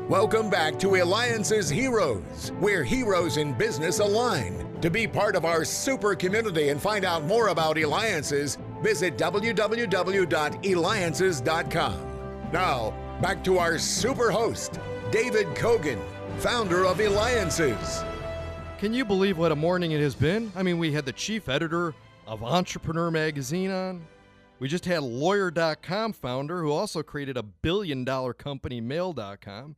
Welcome back to Eliances Heroes, where heroes in business align. To be part of our super community and find out more about Eliances, visit www.eliances.com. Now, back to our super host, David Cogan, founder of Eliances. Can you believe what a morning it has been? I mean, we had the chief editor of Entrepreneur Magazine on. We just had Lawyer.com founder who also created a billion-dollar company, Mail.com.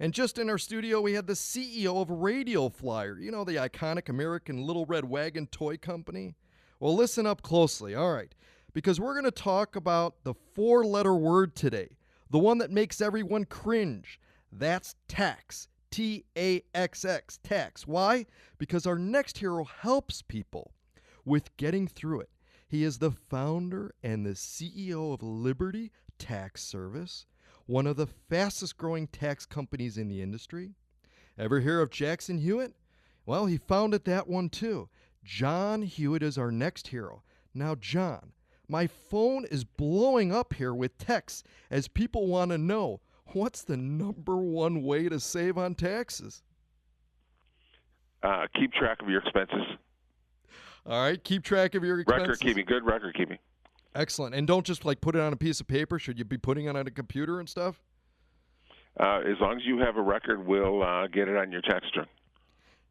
And just in our studio, we had the CEO of Radio Flyer, you know, the iconic American Little Red Wagon toy company. Well, listen up closely, all right, because we're going to talk about the four-letter word today, the one that makes everyone cringe. That's tax, T-A-X-X, tax. Why? Because our next hero helps people with getting through it. He is the founder and the CEO of Liberty Tax Service, one of the fastest growing tax companies in the industry. Ever hear of Jackson Hewitt? Well, he founded that one too. John Hewitt is our next hero. Now, John, my phone is blowing up here with texts as people want to know, what's the number one way to save on taxes? Keep track of your expenses. All right, keep track of your expenses. Record keeping, good record keeping. Excellent. And don't just like put it on a piece of paper. Should you be putting it on a computer and stuff? As long as you have a record, we'll get it on your tax return.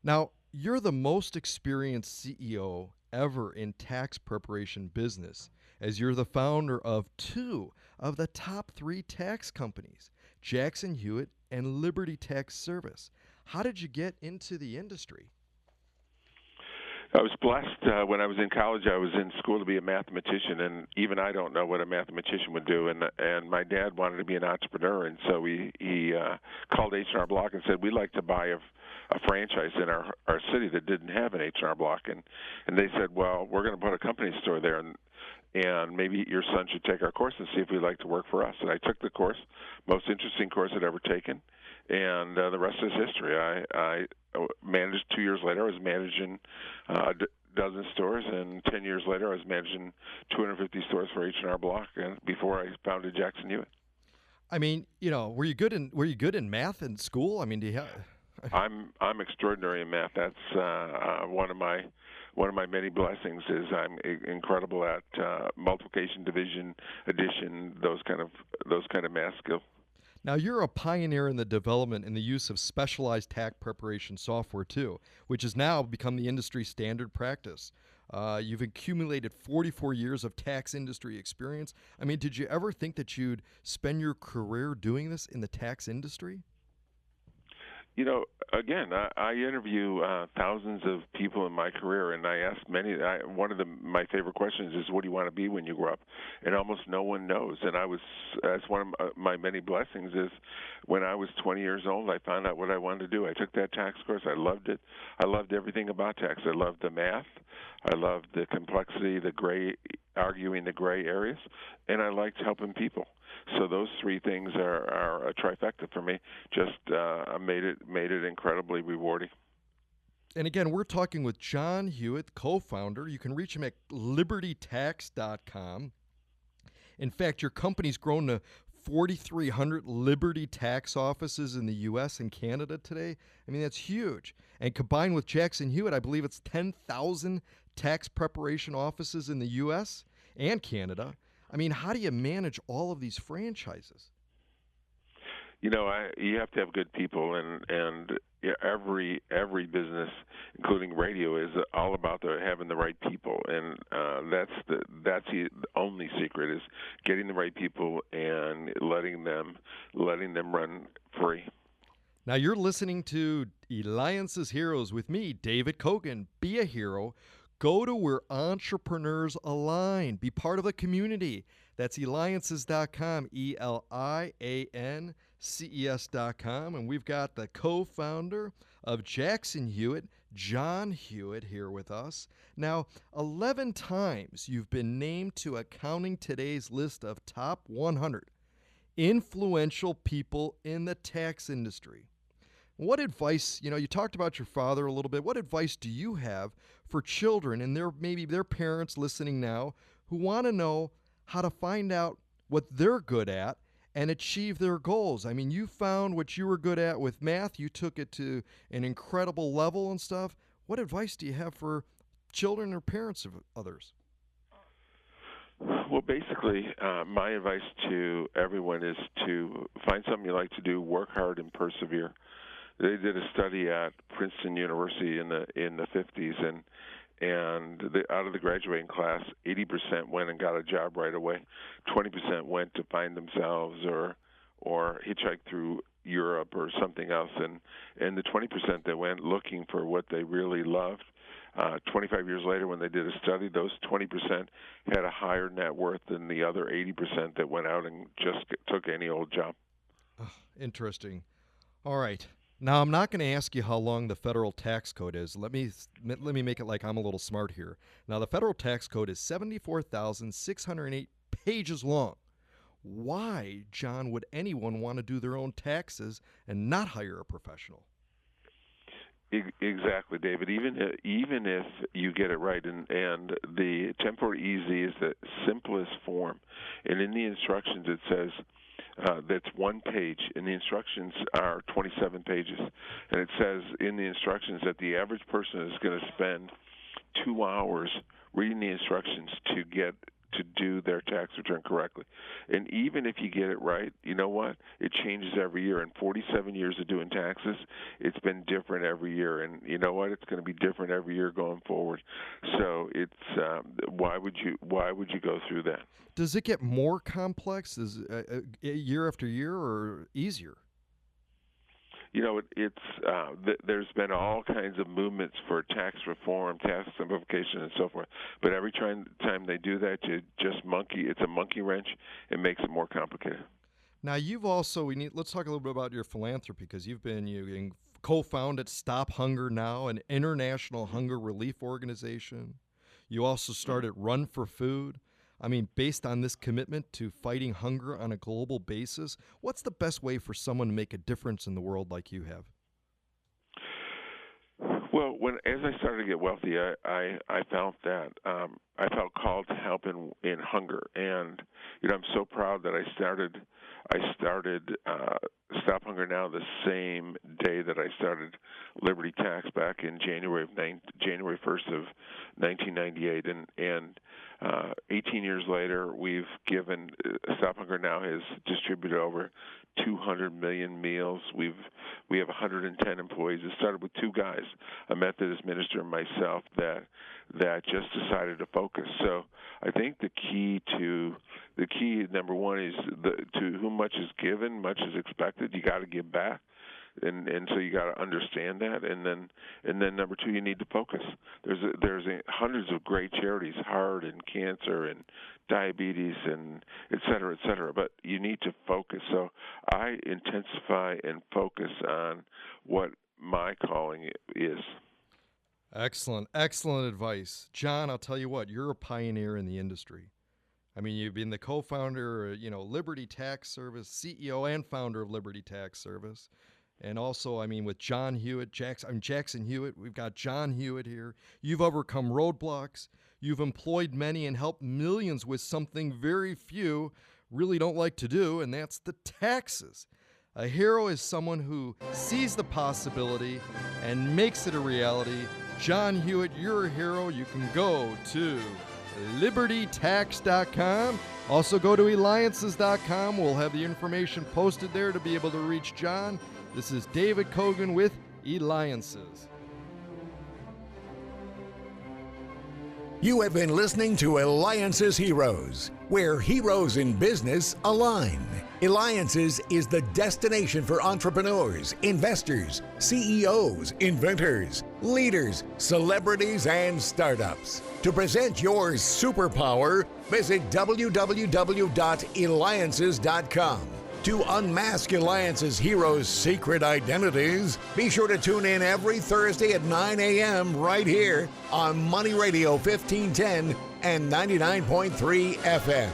Now, you're the most experienced CEO ever in tax preparation business, as you're the founder of two of the top three tax companies, Jackson Hewitt and Liberty Tax Service. How did you get into the industry? I was blessed when I was in college. I was in school to be a mathematician, and even I don't know what a mathematician would do. And my dad wanted to be an entrepreneur, and so he called H&R Block and said, we'd like to buy a franchise in our city that didn't have an H&R Block. And they said, well, we're going to put a company store there, and maybe your son should take our course and see if he'd like to work for us. And I took the course, most interesting course I'd ever taken, and the rest is history. I managed 2 years later. I was managing a dozen stores, and 10 years later, I was managing 250 stores for H&R Block. And before I founded Jackson Hewitt. I mean, you know, were you good in math in school? I mean, do you have? I'm extraordinary in math. That's one of my many blessings. Is I'm incredible at multiplication, division, addition, those kind of math skills. Now, you're a pioneer in the development and the use of specialized tax preparation software, too, which has now become the industry standard practice. You've accumulated 44 years of tax industry experience. I mean, did you ever think that you'd spend your career doing this in the tax industry? You know, again, I interview thousands of people in my career, and I ask many. One of my favorite questions is, "What do you want to be when you grow up?" And almost no one knows. And that's one of my many blessings. Is when I was 20 years old, I found out what I wanted to do. I took that tax course. I loved it. I loved everything about tax. I loved the math. I loved the complexity, arguing the gray areas, and I liked helping people. So those three things are a trifecta for me. Just made it incredibly rewarding. And again, we're talking with John Hewitt, co-founder. You can reach him at libertytax.com. In fact, your company's grown to 4,300 Liberty Tax offices in the U.S. and Canada today. I mean, that's huge. And combined with Jackson Hewitt, I believe it's 10,000 tax preparation offices in the U.S. and Canada. I mean, how do you manage all of these franchises? You know, you have to have good people, and every business, including radio, is all about having the right people, and that's the only secret is getting the right people and letting them run free. Now you're listening to Eliances Heroes with me, David Cogan. Be a hero. Go to where entrepreneurs align. Be part of the community. That's Eliances.com, ELIANCES.com. And we've got the co-founder of Jackson Hewitt, John Hewitt, here with us. Now, 11 times you've been named to Accounting Today's list of top 100 influential people in the tax industry. What advice, you talked about your father a little bit. What advice do you have for children and maybe their parents listening now who want to know how to find out what they're good at and achieve their goals. I mean, you found what you were good at with math. You took it to an incredible level and stuff. What advice do you have for children or parents of others? Well, basically, my advice to everyone is to find something you like to do, work hard, and persevere. They did a study at Princeton University in the 50s, and out of the graduating class, 80% went and got a job right away. 20% went to find themselves or hitchhike through Europe or something else, and the 20% that went looking for what they really loved. 25 years later, when they did a study, those 20% had a higher net worth than the other 80% that went out and just took any old job. Interesting. All right. Now, I'm not going to ask you how long the federal tax code is. Let me make it like I'm a little smart here. Now, the federal tax code is 74,608 pages long. Why, John, would anyone want to do their own taxes and not hire a professional? Exactly, David. Even if you get it right, and the temporary easy is the simplest form, and in the instructions it says that's one page, and the instructions are 27 pages, and it says in the instructions that the average person is going to spend 2 hours reading the instructions to do their tax return correctly. And even if you get it right, you know what? It changes every year. In 47 years of doing taxes, it's been different every year. And you know what? It's going to be different every year going forward. So it's why would you go through that? Does it get more complex as year after year, or easier? You know, there's been all kinds of movements for tax reform, tax simplification, and so forth. But every time they do that, it's a monkey wrench. It makes it more complicated. Now, you've also, let's talk a little bit about your philanthropy, because you co-founded Stop Hunger Now, an international hunger relief organization. You also started Run for Food. I mean, based on this commitment to fighting hunger on a global basis, what's the best way for someone to make a difference in the world like you have? Well, as I started to get wealthy, I felt that I felt called to help in hunger, and I'm so proud that I started Stop Hunger Now the same day that I started Liberty Tax back in January 1st of 1998, and 18 years later, we've given Stop Hunger Now has distributed over 200 million meals. We have 110 employees. It started with 2 guys, a Methodist minister and myself, that just decided to focus. So I think the key number one is to whom much is given, much is expected. You got to give back. And so you got to understand that, and then number 2, you need to focus. There's hundreds of great charities, heart and cancer and diabetes and et cetera, but you need to focus. So I intensify and focus on what my calling is. Excellent advice, John. I'll tell you what, you're a pioneer in the industry. I mean, you've been the co-founder, Liberty Tax Service, CEO and founder of Liberty Tax Service. And also, I mean, with John Hewitt, Jackson Hewitt, we've got John Hewitt here. You've overcome roadblocks. You've employed many and helped millions with something very few really don't like to do, and that's the taxes. A hero is someone who sees the possibility and makes it a reality. John Hewitt, you're a hero. You can go to libertytax.com. Also go to Eliances.com. We'll have the information posted there to be able to reach John. This is David Cogan with Eliances. You have been listening to Eliances Heroes, where heroes in business align. Eliances is the destination for entrepreneurs, investors, CEOs, inventors, leaders, celebrities, and startups. To present your superpower, visit www.eliances.com. To unmask Eliances Heroes' secret identities, be sure to tune in every Thursday at 9 a.m. right here on Money Radio 1510 and 99.3 FM.